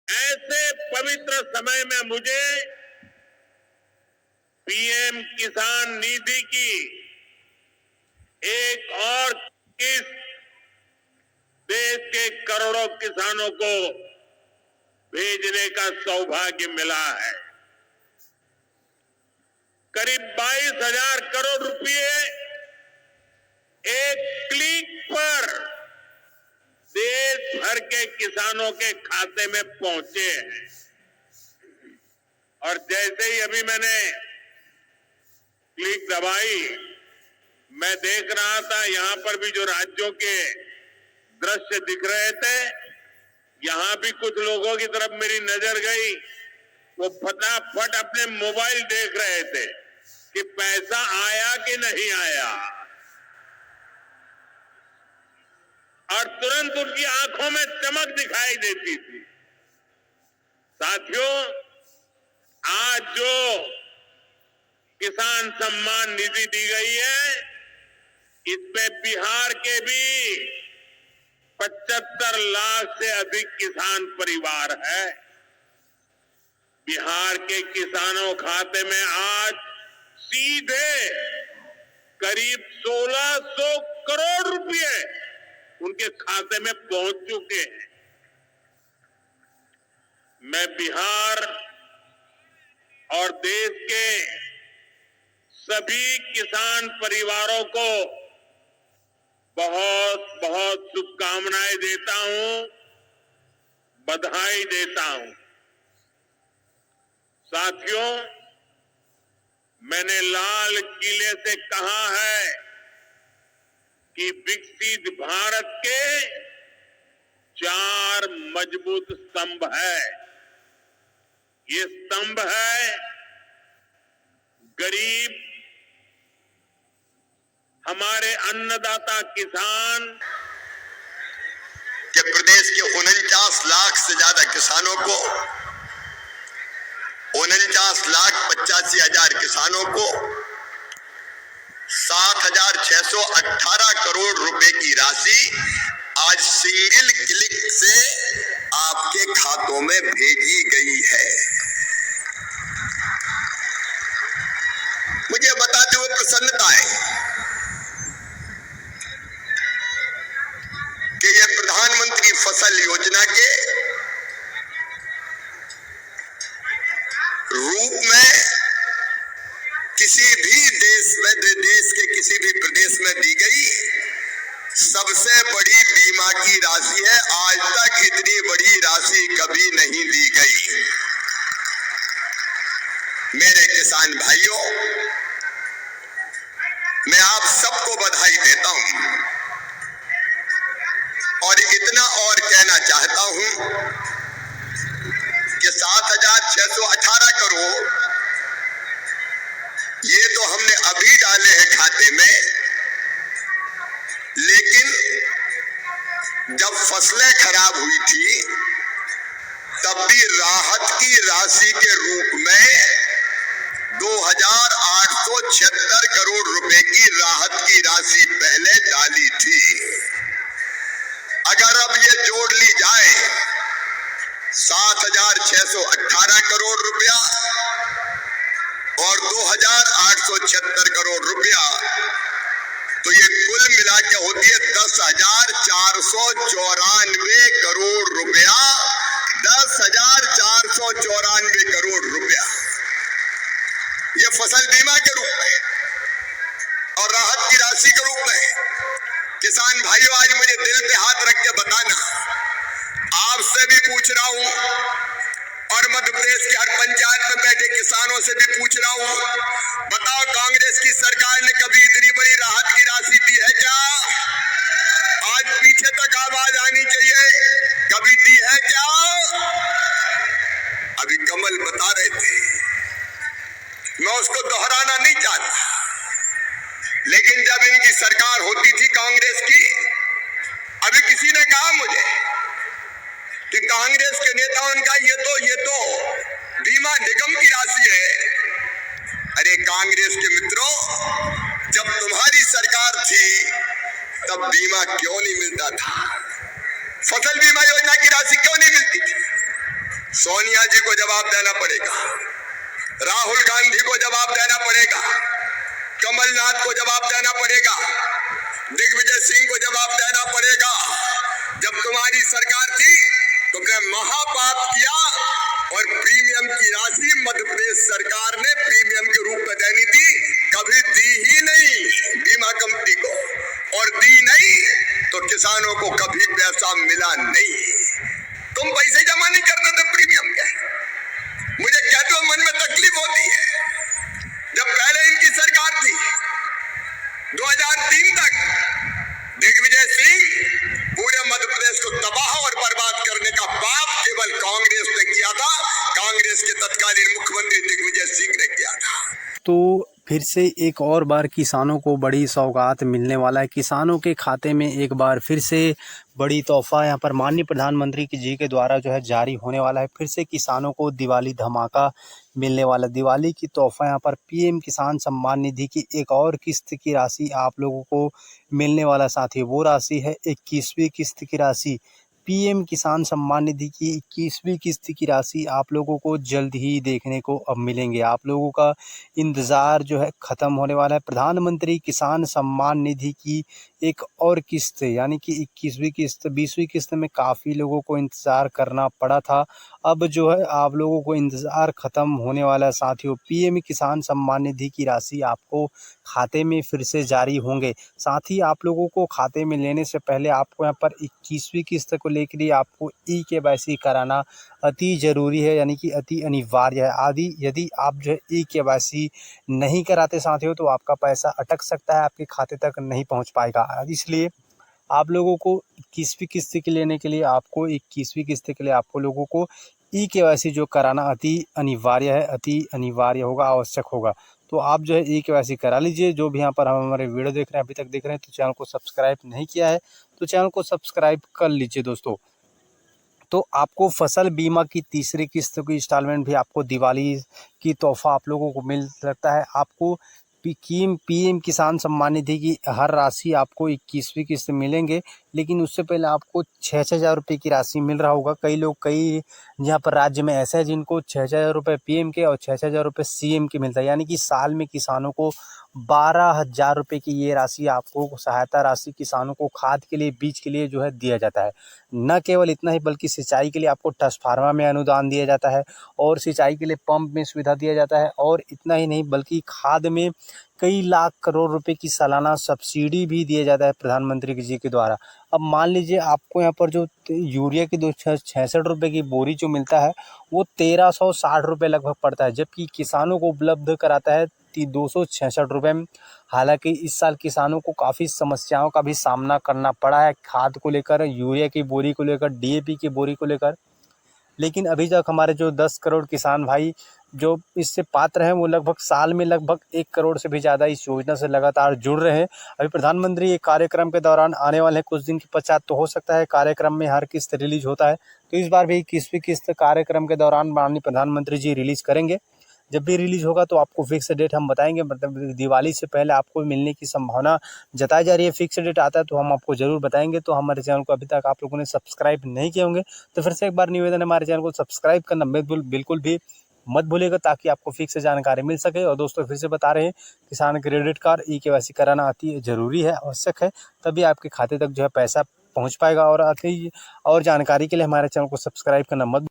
ऐसे पवित्र समय में मुझे पीएम किसान निधि की एक और किस्त देश के करोड़ों किसानों को भेजने का सौभाग्य मिला है। करीब 22,000 करोड़ रुपए एक क्लिक पर देश भर के किसानों के खाते में पहुंचे हैं। और जैसे ही अभी मैंने क्लिक दबाई, मैं देख रहा था यहां पर भी जो राज्यों के दृश्य दिख रहे थे, यहां भी कुछ लोगों की तरफ मेरी नजर गई। वो फटाफट अपने मोबाइल देख रहे थे कि पैसा आया कि नहीं आया, और तुरंत उनकी आंखों में चमक दिखाई देती थी। साथियों, आज जो किसान सम्मान निधि दी गई है, इसमें बिहार के भी 75 लाख से अधिक किसान परिवार है। बिहार के किसानों खाते में आज सीधे करीब 1600 करोड़ रुपए उनके खाते में पहुंच चुके हैं। मैं बिहार और देश के सभी किसान परिवारों को बहुत बहुत शुभकामनाएं देता हूं, बधाई देता हूं। साथियों, मैंने लाल किले से कहा है कि विकसित भारत के 4 मजबूत स्तंभ है। ये स्तंभ है गरीब, हमारे अन्नदाता किसान, कि प्रदेश के 49 लाख से ज्यादा किसानों को, 49,85,000 किसानों को 7,618 करोड़ रुपए की राशि आज सिंगल क्लिक से आपके खातों में भेजी गई है। मुझे बताते हुए प्रसन्नता है कि यह प्रधानमंत्री फसल योजना के रूप में किसी भी देश के किसी भी प्रदेश में दी गई सबसे बड़ी बीमा की राशि है। आज तक इतनी बड़ी राशि कभी नहीं दी गई। मेरे किसान भाइयों, मैं आप सबको बधाई देता हूं और इतना और कहना चाहता हूं कि 7,618 करोड़ ये तो हमने अभी डाले हैं खाते में, लेकिन जब फसलें खराब हुई थी तब भी राहत की राशि के रूप में 2,876 करोड़ रुपए की राहत की राशि पहले डाली थी। अगर अब ये जोड़ ली जाए 7,618 करोड़ रुपया और 2,876 करोड़ रुपया, तो ये कुल मिला के होती है 10,494 करोड़ रुपया। 10,494 करोड़ रुपया ये फसल बीमा के रूप में और राहत की राशि के रूप में। किसान भाइयों, आज मुझे दिल पे हाथ रख के बताना, आपसे भी पूछ रहा हूं और मध्य प्रदेश के हर पंचायत में बैठे किसानों से भी पूछ रहा हूं, बताओ कांग्रेस की सरकार ने कभी इतनी बड़ी राहत की राशि दी है क्या? आज पीछे तक आवाज आनी चाहिए, कभी दी है क्या? अभी कमल बता रहे थे, मैं उसको दोहराना नहीं चाहता, लेकिन जब इनकी सरकार होती थी कांग्रेस की, अभी किसी ने कहा मुझे कि कांग्रेस के नेताओं का ये तो बीमा निगम की राशि है। अरे कांग्रेस के मित्रों, जब तुम्हारी सरकार थी तब बीमा क्यों नहीं मिलता था? फसल बीमा योजना की राशि क्यों नहीं मिलती थी? सोनिया जी को जवाब देना पड़ेगा, राहुल गांधी को जवाब देना पड़ेगा, कमलनाथ को जवाब देना पड़ेगा, दिग्विजय सिंह को जवाब देना पड़ेगा। जब तुम्हारी सरकार थी तो क्या महापाप किया और प्रीमियम की राशि मध्य प्रदेश सरकार ने प्रीमियम के रूप में देनी थी, कभी दी ही नहीं बीमा कंपनी को, और दी नहीं तो किसानों को कभी पैसा मिला नहीं। तुम पैसे जमा नहीं करते थे प्रीमियम के। मुझे कहते हो मन में तकलीफ होती है। जब पहले इनकी सरकार थी 2003 तक, दिग्विजय सिंह पूरे मध्य प्रदेश को तबाह और बर्बाद करने का पाप केवल कांग्रेस ने किया था, कांग्रेस के तत्कालीन मुख्यमंत्री दिग्विजय सिंह ने किया था। तो फिर से एक और बार किसानों को बड़ी सौगात मिलने वाला है। किसानों के खाते में एक बार फिर से बड़ी तोहफा यहाँ पर माननीय प्रधानमंत्री जी के द्वारा जो है जारी होने वाला है। फिर से किसानों को दिवाली धमाका मिलने वाला। दिवाली की तोहफा यहाँ पर पीएम किसान सम्मान निधि की एक और किस्त की राशि आप लोगों को मिलने वाला। साथी वो राशि है 21वीं किस्त की राशि। पीएम किसान सम्मान निधि की 21वीं किस्त की राशि आप लोगों को जल्द ही देखने को अब मिलेंगे। आप लोगों का इंतज़ार जो है ख़त्म होने वाला है। प्रधानमंत्री किसान सम्मान निधि की एक और किस्त यानी कि 21वीं किस्त 20वीं किस्त में काफ़ी लोगों को इंतज़ार करना पड़ा था। अब जो है आप लोगों को इंतज़ार ख़त्म होने वाला है। साथियों, पीएम किसान सम्मान निधि की राशि आपको खाते में फिर से जारी होंगे। साथ ही आप लोगों को खाते में लेने से पहले आपको यहाँ पर 21वीं किस्त को लेकर आपको ई-केवाईसी कराना अति ज़रूरी है, यानी कि अति अनिवार्य है। यदि आप जो है ई-केवाईसी नहीं कराते साथियों तो आपका पैसा अटक सकता है, आपके खाते तक नहीं पहुँच पाएगा। इसलिए आप लोगों को 21वीं किस्त के लेने के लिए आपको 21वीं किस्त के लिए आपको लोगों को ई-केवाईसी जो कराना अति अनिवार्य है, अति अनिवार्य होगा, आवश्यक होगा। तो आप जो है ई-केवाईसी करा लीजिए। जो भी यहाँ पर हम हमारे वीडियो देख रहे हैं, अभी तक देख रहे हैं, तो चैनल को सब्सक्राइब नहीं किया है तो चैनल को सब्सक्राइब कर लीजिए दोस्तों। तो आपको फसल बीमा की तीसरी किस्त की इंस्टॉलमेंट भी आपको दिवाली की तोहफा आप लोगों को मिल सकता है। आपको पीएम किसान सम्मान निधि की हर राशि आपको 21वीं किस्त मिलेंगे, लेकिन उससे पहले आपको 6-6 हज़ार रुपये की राशि मिल रहा होगा। कई यहाँ पर राज्य में ऐसे हैं जिनको 6-6 हज़ार रुपये पीएम के और 6-6 हज़ार रुपये सीएम के मिलता है, यानी कि साल में किसानों को 12,000 रुपये की ये राशि आपको सहायता राशि किसानों को खाद के लिए, बीज के लिए जो है दिया जाता है। न केवल इतना ही बल्कि सिंचाई के लिए आपको ट्रांसफार्मर में अनुदान दिया जाता है और सिंचाई के लिए पंप में सुविधा दिया जाता है। और इतना ही नहीं बल्कि खाद में कई लाख करोड़ रुपए की सालाना सब्सिडी भी दिया जाता है प्रधानमंत्री जी के द्वारा। अब मान लीजिए आपको यहाँ पर जो यूरिया की 266 रुपये की बोरी जो मिलता है वो 1360 रुपये लगभग पड़ता है, जबकि किसानों को उपलब्ध कराता है 266 रुपये में। हालांकि इस साल किसानों को काफ़ी समस्याओं का भी सामना करना पड़ा है, खाद को लेकर, यूरिया की बोरी को लेकर, डीएपी की बोरी को लेकर। लेकिन अभी तक हमारे जो 10 करोड़ किसान भाई जो इससे पात्र हैं वो लगभग साल में लगभग 1 करोड़ से भी ज़्यादा इस योजना से लगातार जुड़ रहे हैं। अभी प्रधानमंत्री एक कार्यक्रम के दौरान आने वाले कुछ दिन के पश्चात तो हो सकता है कार्यक्रम में हर किस्त रिलीज होता है, तो इस बार भी 21वीं किस्त कार्यक्रम के दौरान माननीय प्रधानमंत्री जी रिलीज़ करेंगे। जब भी रिलीज़ होगा तो आपको फिक्स डेट हम बताएंगे। मतलब दिवाली से पहले आपको मिलने की संभावना जताई जा रही है। फिक्स डेट आता है तो हम आपको ज़रूर बताएंगे। तो हमारे चैनल को अभी तक आप लोगों ने सब्सक्राइब नहीं किए होंगे तो फिर से एक बार निवेदन है, हमारे चैनल को सब्सक्राइब करना बिल्कुल भी मत भूलिएगा, ताकि आपको फिक्स जानकारी मिल सके। और दोस्तों फिर से बता रहे हैं, किसान क्रेडिट कार्ड ई-केवाईसी कराना अति ज़रूरी है, आवश्यक है, तभी आपके खाते तक जो है पैसा पहुँच पाएगा। और जानकारी के लिए हमारे चैनल को सब्सक्राइब करना मत